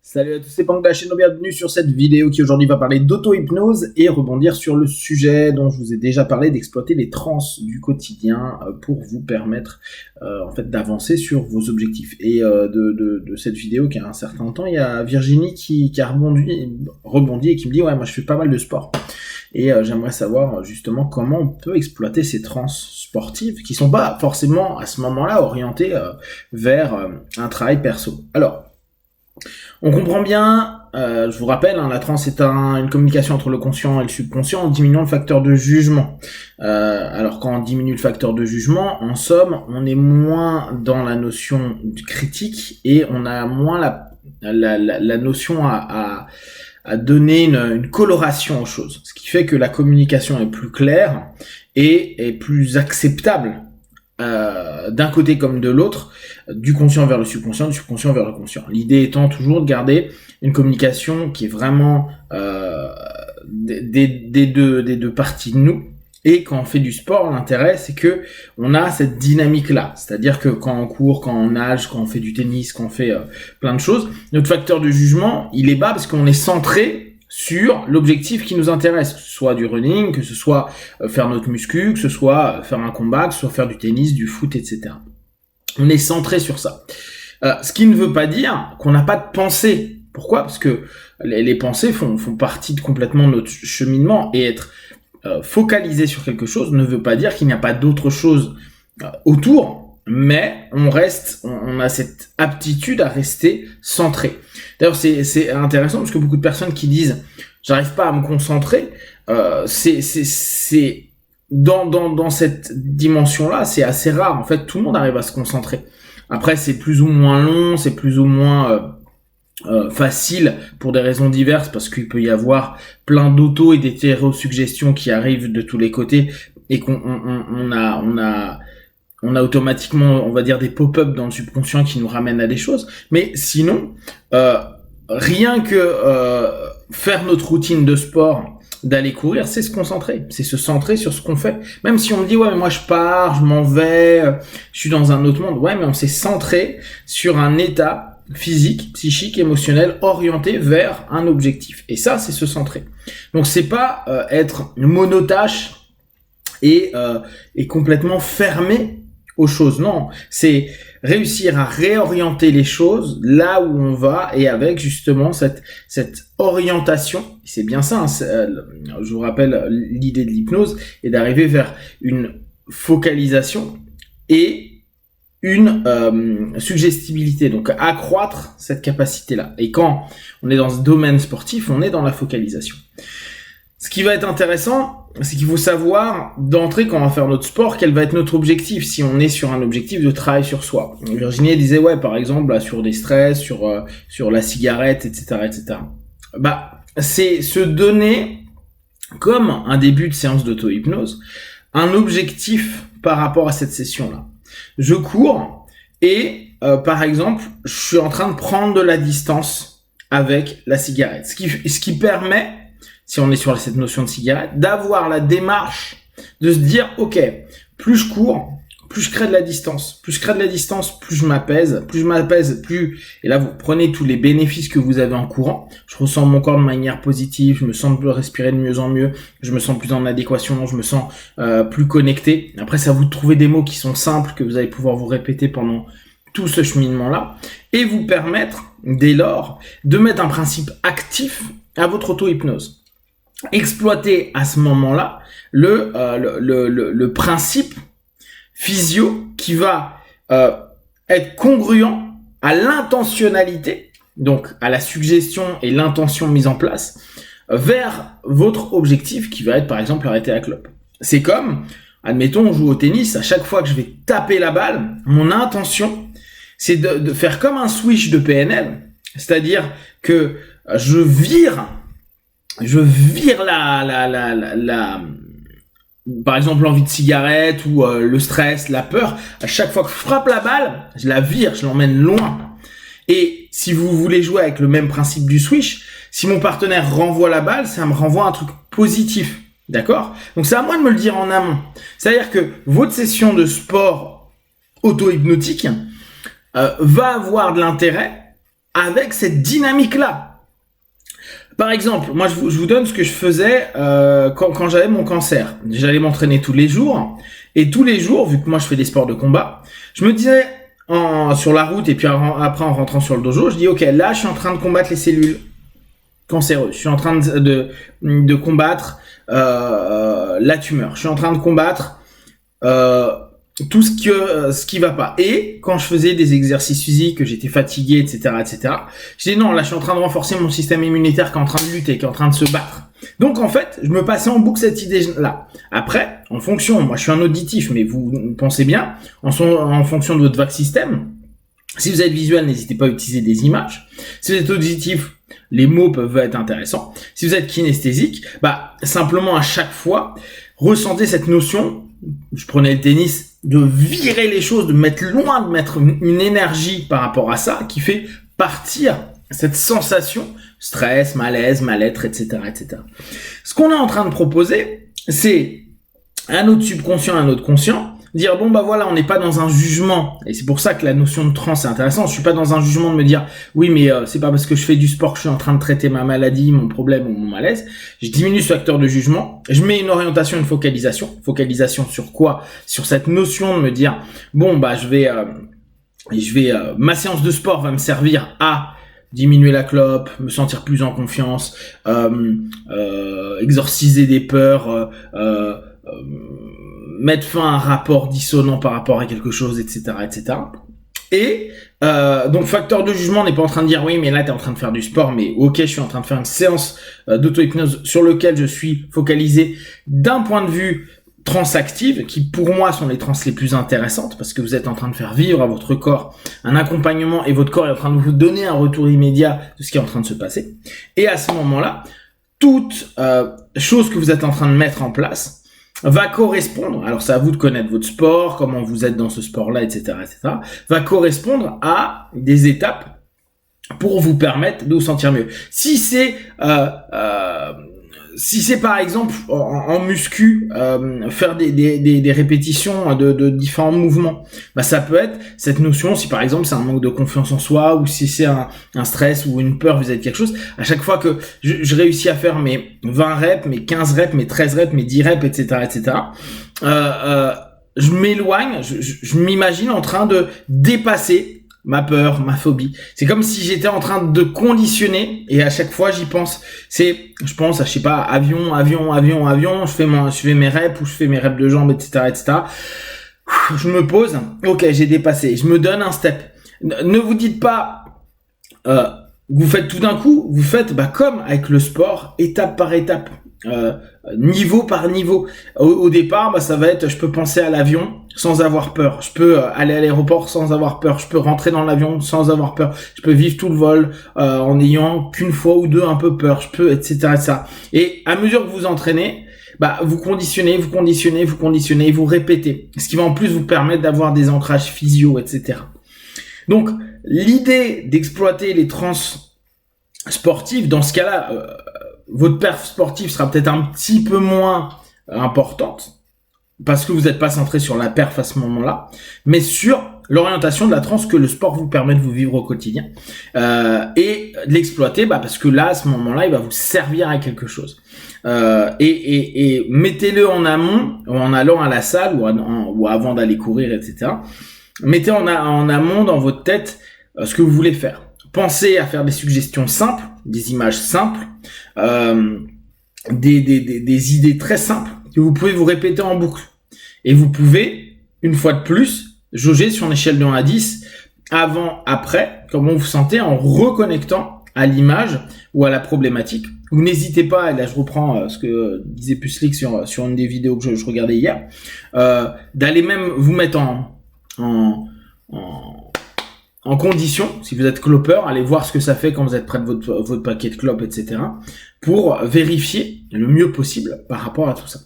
Salut à tous, c'est Pang de la chaîne, bienvenue sur cette vidéo qui aujourd'hui va parler d'auto-hypnose et rebondir sur le sujet dont je vous ai déjà parlé, d'exploiter les transes du quotidien pour vous permettre en fait d'avancer sur vos objectifs. Et de cette vidéo qui a un certain temps, il y a Virginie qui a rebondi et qui me dit « Ouais, moi je fais pas mal de sport. » Et j'aimerais savoir justement comment on peut exploiter ces transes sportives qui sont pas forcément à ce moment-là orientées vers un travail perso. Alors, on comprend bien, je vous rappelle, la transe est une communication entre le conscient et le subconscient en diminuant le facteur de jugement. Alors quand on diminue le facteur de jugement, en somme, on est moins dans la notion du critique et on a moins la notion à donner une coloration aux choses. Ce qui fait que la communication est plus claire et est plus acceptable d'un côté comme de l'autre, du conscient vers le subconscient, du subconscient vers le conscient. L'idée étant toujours de garder une communication qui est vraiment des deux parties de nous. Et quand on fait du sport, l'intérêt c'est que on a cette dynamique-là. C'est-à-dire que quand on court, quand on nage, quand on fait du tennis, quand on fait plein de choses, notre facteur de jugement, il est bas parce qu'on est centré sur l'objectif qui nous intéresse, que ce soit du running, que ce soit faire notre muscu, que ce soit faire un combat, que ce soit faire du tennis, du foot, etc. On est centré sur ça. Ce qui ne veut pas dire qu'on n'a pas de pensée. Pourquoi ? Parce que les pensées font partie complètement de notre cheminement et être focalisé sur quelque chose ne veut pas dire qu'il n'y a pas d'autre chose autour, mais on a cette aptitude à rester centré. D'ailleurs, c'est intéressant parce que beaucoup de personnes qui disent j'arrive pas à me concentrer, c'est dans cette dimension-là, c'est assez rare. En fait, tout le monde arrive à se concentrer. Après, c'est plus ou moins long, c'est plus ou moins facile pour des raisons diverses parce qu'il peut y avoir plein d'auto et d'hétérosuggestions qui arrivent de tous les côtés et qu'on a automatiquement, on va dire, des pop-up dans le subconscient qui nous ramènent à des choses. Mais sinon, rien que faire notre routine de sport, d'aller courir, c'est se concentrer, c'est se centrer sur ce qu'on fait. Même si on me dit, ouais, mais moi je pars, je m'en vais, je suis dans un autre monde. Ouais, mais on s'est centré sur un état physique, psychique, émotionnel, orienté vers un objectif. Et ça, c'est se centrer. Donc, c'est pas être monotâche et complètement fermé aux choses. Non, c'est réussir à réorienter les choses là où on va et avec justement cette orientation. C'est bien ça, hein, je vous rappelle l'idée de l'hypnose est d'arriver vers une focalisation et une suggestibilité, donc accroître cette capacité-là. Et quand on est dans ce domaine sportif, on est dans la focalisation. Ce qui va être intéressant, c'est qu'il faut savoir d'entrée quand on va faire notre sport, quel va être notre objectif, si on est sur un objectif de travail sur soi. Virginie disait, ouais, par exemple, là, sur des stress, sur la cigarette, etc., etc. Bah, c'est se donner, comme un début de séance d'auto-hypnose, un objectif par rapport à cette session-là. Je cours et, par exemple, je suis en train de prendre de la distance avec la cigarette. Ce qui permet, si on est sur cette notion de cigarette, d'avoir la démarche de se dire, ok, plus je cours, plus je crée de la distance. Plus je crée de la distance, plus je m'apaise. Plus, et là vous prenez tous les bénéfices que vous avez en courant. Je ressens mon corps de manière positive, je me sens respirer de mieux en mieux, je me sens plus en adéquation, je me sens plus connecté. Après, c'est à vous de trouver des mots qui sont simples, que vous allez pouvoir vous répéter pendant tout ce cheminement-là, et vous permettre, dès lors, de mettre un principe actif à votre auto-hypnose. Exploiter à ce moment-là le principe physio qui va être congruent à l'intentionnalité, donc à la suggestion et l'intention mise en place, vers votre objectif qui va être par exemple arrêter la clope. C'est comme, admettons, on joue au tennis, à chaque fois que je vais taper la balle, mon intention, c'est de faire comme un switch de PNL, c'est-à-dire que je vire par exemple l'envie de cigarette ou le stress, la peur. À chaque fois que je frappe la balle, je la vire, je l'emmène loin. Et si vous voulez jouer avec le même principe du switch, si mon partenaire renvoie la balle, ça me renvoie un truc positif. D'accord ? Donc c'est à moi de me le dire en amont. C'est-à-dire que votre session de sport auto-hypnotique va avoir de l'intérêt avec cette dynamique-là. Par exemple, moi je vous donne ce que je faisais quand j'avais mon cancer. J'allais m'entraîner tous les jours, et tous les jours, vu que moi je fais des sports de combat, je me disais sur la route et puis après en rentrant sur le dojo, je dis ok, là je suis en train de combattre les cellules cancéreuses, je suis en train de combattre la tumeur, je suis en train de combattre tout ce qui va pas. Et quand je faisais des exercices physiques, que j'étais fatigué, etc., je dis non, là je suis en train de renforcer mon système immunitaire qui est en train de lutter, qui est en train de se battre. Donc en fait, je me passais en boucle cette idée-là. Après, en fonction, moi je suis un auditif, mais vous pensez bien, en fonction de votre vague système, si vous êtes visuel, n'hésitez pas à utiliser des images. Si vous êtes auditif, les mots peuvent être intéressants. Si vous êtes kinesthésique, simplement à chaque fois, ressentez cette notion, je prenais le tennis, de virer les choses, de mettre loin, de mettre une énergie par rapport à ça, qui fait partir cette sensation, stress, malaise, mal-être, etc., etc. Ce qu'on est en train de proposer, c'est un autre subconscient, un autre conscient, dire bon voilà, on n'est pas dans un jugement, et c'est pour ça que la notion de trans est intéressante. Je suis pas dans un jugement de me dire oui mais c'est pas parce que je fais du sport que je suis en train de traiter ma maladie, mon problème ou mon malaise. Je diminue ce facteur de jugement, je mets une orientation, une focalisation sur quoi? Sur cette notion de me dire bon je vais ma séance de sport va me servir à diminuer la clope, me sentir plus en confiance, exorciser des peurs, mettre fin à un rapport dissonant par rapport à quelque chose, etc., etc. Et donc facteur de jugement, n'est pas en train de dire oui mais là t'es en train de faire du sport, mais ok, je suis en train de faire une séance d'auto-hypnose sur lequel je suis focalisé d'un point de vue transactive, qui pour moi sont les trans les plus intéressantes, parce que vous êtes en train de faire vivre à votre corps un accompagnement, et votre corps est en train de vous donner un retour immédiat de ce qui est en train de se passer. Et à ce moment-là, toute chose que vous êtes en train de mettre en place va correspondre, alors c'est à vous de connaître votre sport, comment vous êtes dans ce sport-là, etc., va correspondre à des étapes pour vous permettre de vous sentir mieux. Si c'est par exemple en muscu, faire des répétitions de différents mouvements, ça peut être cette notion. Si par exemple c'est un manque de confiance en soi, ou si c'est un stress ou une peur vis-à-vis de quelque chose, à chaque fois que je réussis à faire mes 20 reps, mes 15 reps, mes 13 reps, mes 10 reps, etc., je m'éloigne, je m'imagine en train de dépasser ma peur, ma phobie. C'est comme si j'étais en train de conditionner, et à chaque fois j'y pense. Je pense à, je sais pas, avion, je fais mes reps, ou je fais mes reps de jambes, etc. Je me pose, ok, j'ai dépassé, je me donne un step. Ne vous dites pas, vous faites tout d'un coup, vous faites comme avec le sport, étape par étape. Niveau par niveau. Au départ, ça va être, je peux penser à l'avion sans avoir peur. Je peux aller à l'aéroport sans avoir peur. Je peux rentrer dans l'avion sans avoir peur. Je peux vivre tout le vol en ayant qu'une fois ou deux un peu peur. Je peux, etc., etc. Et à mesure que vous entraînez, vous conditionnez, vous répétez. Ce qui va en plus vous permettre d'avoir des ancrages physio, etc. Donc, l'idée d'exploiter les trans sportives, dans ce cas-là, votre perf sportive sera peut-être un petit peu moins importante, parce que vous n'êtes pas centré sur la perf à ce moment-là, mais sur l'orientation de la trans que le sport vous permet de vous vivre au quotidien, et de l'exploiter, parce que là, à ce moment-là, il va vous servir à quelque chose. Et mettez-le en amont, en allant à la salle, ou avant d'aller courir, etc. Mettez en amont dans votre tête ce que vous voulez faire. Pensez à faire des suggestions simples, des images simples, des idées très simples que vous pouvez vous répéter en boucle. Et vous pouvez, une fois de plus, jauger sur une échelle de 1 à 10, avant, après, comment vous vous sentez en reconnectant à l'image ou à la problématique. Vous n'hésitez pas, et là je reprends ce que disait Puslik sur une des vidéos que je regardais hier, d'aller même vous mettre en condition, si vous êtes clopeur, allez voir ce que ça fait quand vous êtes près de votre paquet de clopes, etc. pour vérifier le mieux possible par rapport à tout ça.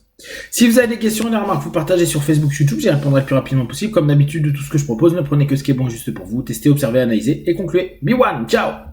Si vous avez des questions et des remarques, vous partagez sur Facebook, YouTube, j'y répondrai le plus rapidement possible. Comme d'habitude, de tout ce que je propose, ne prenez que ce qui est bon juste pour vous. Testez, observez, analysez et concluez. Be one, ciao!